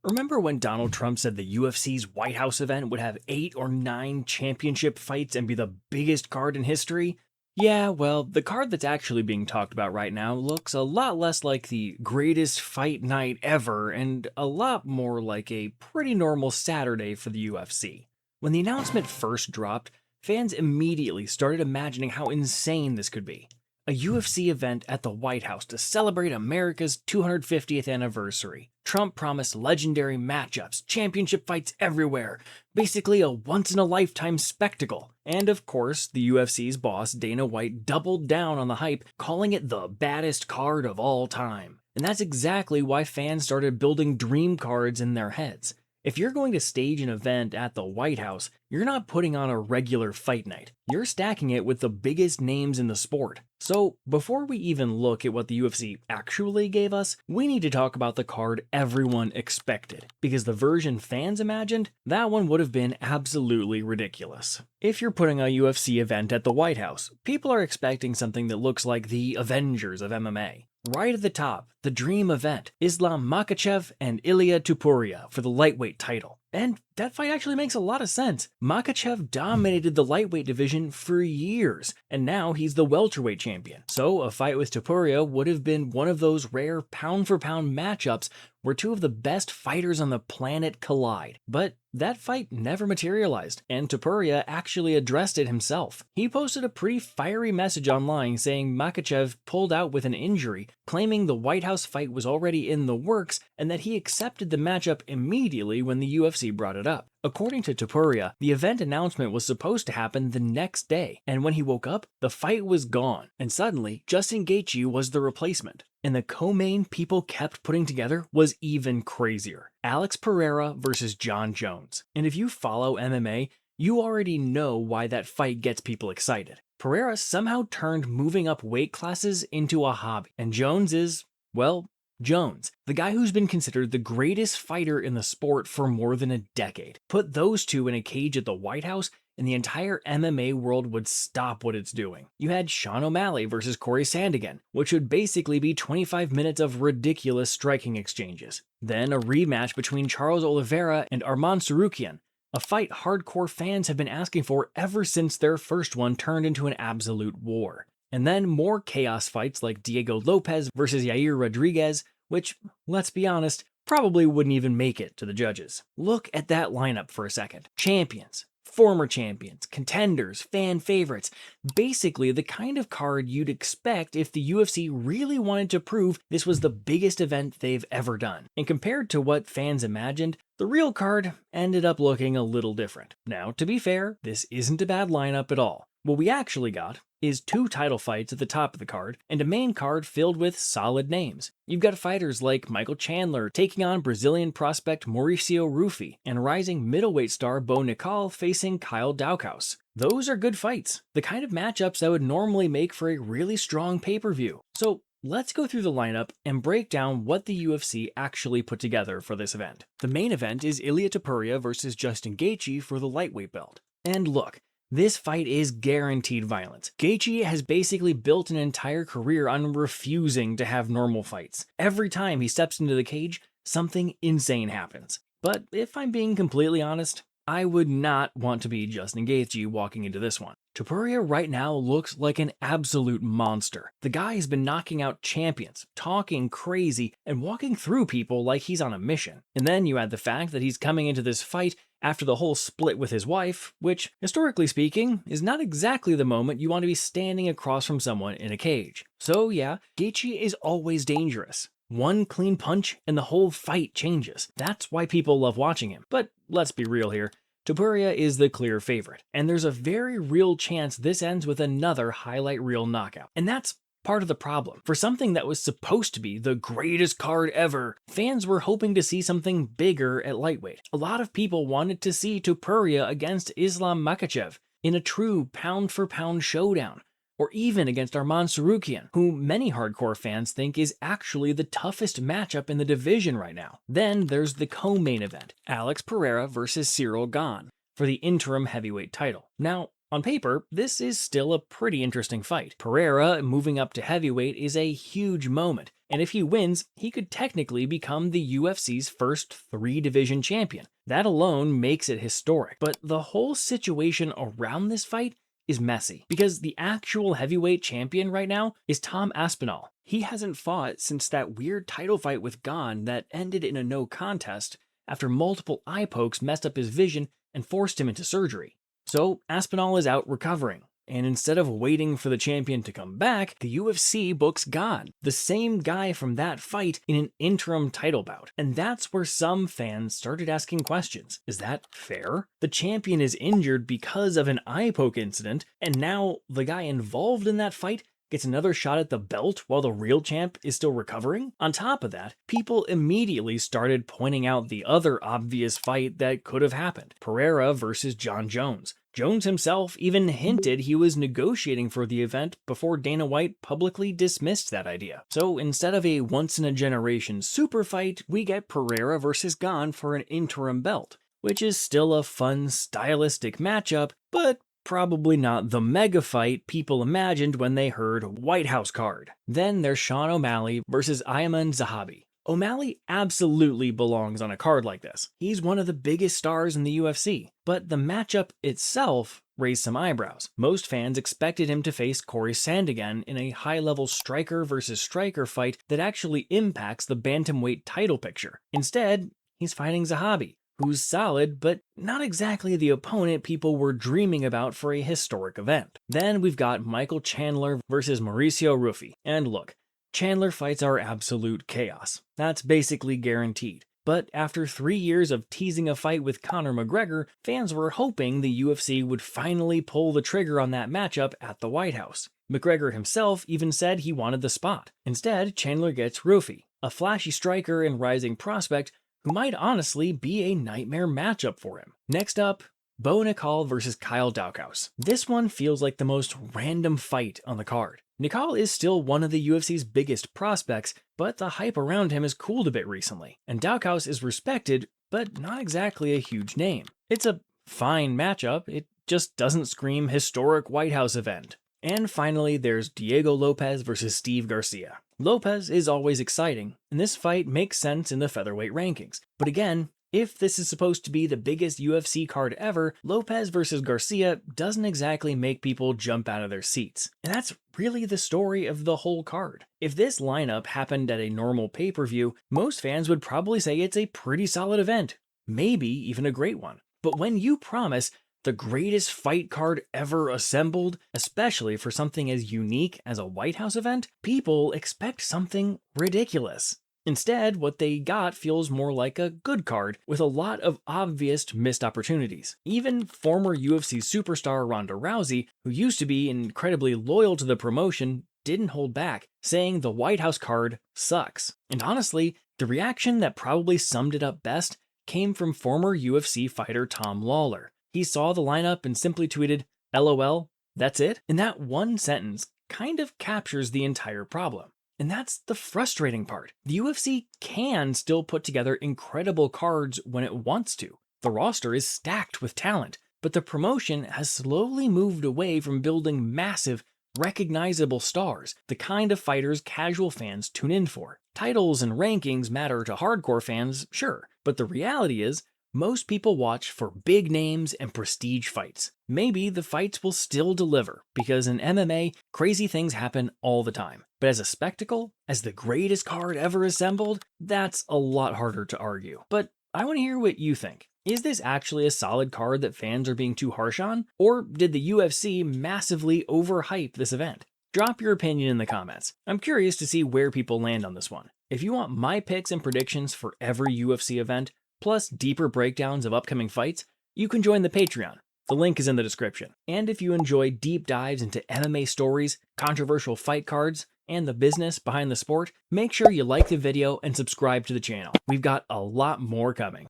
Remember when Donald Trump said the UFC's White House event would have 8 or 9 championship fights and be the biggest card in history? Yeah, well, the card that's actually being talked about right now looks a lot less like the greatest fight night ever and a lot more like a pretty normal Saturday for the UFC. When the announcement first dropped, fans immediately started imagining how insane this could be. A UFC event at the White House to celebrate America's 250th anniversary. Trump promised legendary matchups, championship fights everywhere, basically a once in a lifetime spectacle. And of course, the UFC's boss, Dana White, doubled down on the hype, calling it the baddest card of all time. And that's exactly why fans started building dream cards in their heads. If you're going to stage an event at the White House, you're not putting on a regular fight night. You're stacking it with the biggest names in the sport. So, before we even look at what the UFC actually gave us, we need to talk about the card everyone expected. Because the version fans imagined, that one would have been absolutely ridiculous. If you're putting a UFC event at the White House, people are expecting something that looks like the Avengers of MMA. Right at the top, the dream event, Islam Makhachev and Ilia Topuria for the lightweight title. And that fight actually makes a lot of sense. Makhachev dominated the lightweight division for years, and now he's the welterweight champion. So a fight with Topuria would have been one of those rare pound-for-pound matchups where two of the best fighters on the planet collide. But that fight never materialized, and Topuria actually addressed it himself. He posted a pretty fiery message online saying Makhachev pulled out with an injury, claiming the White House fight was already in the works and that he accepted the matchup immediately when the UFC brought it up. According to Topuria, the event announcement was supposed to happen the next day, and when he woke up, the fight was gone, and suddenly, Justin Gaethje was the replacement. And the co-main people kept putting together was even crazier. Alex Pereira versus John Jones. And if you follow MMA, you already know why that fight gets people excited. Pereira somehow turned moving up weight classes into a hobby, and Jones is, well, Jones, the guy who's been considered the greatest fighter in the sport for more than a decade. Put those two in a cage at the White House, and the entire MMA world would stop what it's doing. You had Sean O'Malley versus Corey Sandhagen, which would basically be 25 minutes of ridiculous striking exchanges. Then a rematch between Charles Oliveira and Arman Tsarukyan, a fight hardcore fans have been asking for ever since their first one turned into an absolute war. And then more chaos fights like Diego Lopez versus Yair Rodriguez, which, let's be honest, probably wouldn't even make it to the judges. Look at that lineup for a second. Champions, former champions, contenders, fan favorites. Basically the kind of card you'd expect if the UFC really wanted to prove this was the biggest event they've ever done. And compared to what fans imagined, the real card ended up looking a little different. Now, to be fair, this isn't a bad lineup at all. What we actually got is 2 title fights at the top of the card, and a main card filled with solid names. You've got fighters like Michael Chandler taking on Brazilian prospect Mauricio Rufy, and rising middleweight star Bo Nickal facing Kyle Daukaus. Those are good fights, the kind of matchups that would normally make for a really strong pay-per-view. So let's go through the lineup and break down what the UFC actually put together for this event. The main event is Ilia Topuria versus Justin Gaethje for the lightweight belt. And look, this fight is guaranteed violence. Gaethje has basically built an entire career on refusing to have normal fights. Every time he steps into the cage, something insane happens. But if I'm being completely honest, I would not want to be Justin Gaethje walking into this one. Topuria right now looks like an absolute monster. The guy has been knocking out champions, talking crazy, and walking through people like he's on a mission. And then you add the fact that he's coming into this fight after the whole split with his wife, which, historically speaking, is not exactly the moment you want to be standing across from someone in a cage. So yeah, Gaethje is always dangerous. One clean punch and the whole fight changes. That's why people love watching him. But let's be real here. Topuria is the clear favorite, and there's a very real chance this ends with another highlight reel knockout. And that's part of the problem. For something that was supposed to be the greatest card ever, fans were hoping to see something bigger at lightweight. A lot of people wanted to see Topuria against Islam Makhachev in a true pound-for-pound showdown, or even against Arman Tsarukyan, who many hardcore fans think is actually the toughest matchup in the division right now. Then there's the co-main event, Alex Pereira versus Cyril Gane, for the interim heavyweight title. Now, On paper, this is still a pretty interesting fight. Pereira moving up to heavyweight is a huge moment, and if he wins, he could technically become the UFC's first 3-division champion. That alone makes it historic, but the whole situation around this fight is messy, because the actual heavyweight champion right now is Tom Aspinall. He hasn't fought since that weird title fight with Gane that ended in a no contest after multiple eye pokes messed up his vision and forced him into surgery. So Aspinall is out recovering, and instead of waiting for the champion to come back, the UFC books Gane, the same guy from that fight, in an interim title bout. And that's where some fans started asking questions. Is that fair? The champion is injured because of an eye poke incident, and now the guy involved in that fight gets another shot at the belt while the real champ is still recovering? On top of that, people immediately started pointing out the other obvious fight that could have happened: Pereira versus John Jones. Jones himself even hinted he was negotiating for the event before Dana White publicly dismissed that idea. So instead of a once-in-a-generation super fight, we get Pereira versus Gane for an interim belt, which is still a fun, stylistic matchup, but probably not the mega fight people imagined when they heard White House card. Then there's Sean O'Malley versus Ayman Zahabi. O'Malley absolutely belongs on a card like this. He's one of the biggest stars in the UFC, but the matchup itself raised some eyebrows. Most fans expected him to face Corey Sandhagen in a high-level striker versus striker fight that actually impacts the bantamweight title picture. Instead, he's fighting Zahabi, who's solid, but not exactly the opponent people were dreaming about for a historic event. Then we've got Michael Chandler versus Mauricio Ruffi. And look, Chandler fights are absolute chaos. That's basically guaranteed. But after 3 years of teasing a fight with Conor McGregor, fans were hoping the UFC would finally pull the trigger on that matchup at the White House. McGregor himself even said he wanted the spot. Instead, Chandler gets Ruffi, a flashy striker and rising prospect who might honestly be a nightmare matchup for him. Next up, Bo Nickal versus Kyle Daukaus. This one feels like the most random fight on the card. Nickal is still one of the UFC's biggest prospects, but the hype around him has cooled a bit recently. And Daukaus is respected, but not exactly a huge name. It's a fine matchup, it just doesn't scream historic White House event. And finally, there's Diego Lopez versus Steve Garcia. Lopez is always exciting, and this fight makes sense in the featherweight rankings. But again, if this is supposed to be the biggest UFC card ever, Lopez versus Garcia doesn't exactly make people jump out of their seats. And that's really the story of the whole card. If this lineup happened at a normal pay-per-view, most fans would probably say it's a pretty solid event, maybe even a great one. But when you promise the greatest fight card ever assembled, especially for something as unique as a White House event, people expect something ridiculous. Instead, what they got feels more like a good card with a lot of obvious missed opportunities. Even former UFC superstar Ronda Rousey, who used to be incredibly loyal to the promotion, didn't hold back, saying the White House card sucks. And honestly, the reaction that probably summed it up best came from former UFC fighter Tom Lawler. He saw the lineup and simply tweeted, "LOL, that's it?" And that one sentence kind of captures the entire problem. And that's the frustrating part. The UFC can still put together incredible cards when it wants to. The roster is stacked with talent, but the promotion has slowly moved away from building massive, recognizable stars, the kind of fighters casual fans tune in for. Titles and rankings matter to hardcore fans, sure, but the reality is, most people watch for big names and prestige fights. Maybe the fights will still deliver, because in MMA, crazy things happen all the time. But as a spectacle, as the greatest card ever assembled, that's a lot harder to argue. But I want to hear what you think. Is this actually a solid card that fans are being too harsh on? Or did the UFC massively overhype this event? Drop your opinion in the comments. I'm curious to see where people land on this one. If you want my picks and predictions for every UFC event, plus deeper breakdowns of upcoming fights, you can join the Patreon. The link is in the description. And if you enjoy deep dives into MMA stories, controversial fight cards, and the business behind the sport, make sure you like the video and subscribe to the channel. We've got a lot more coming.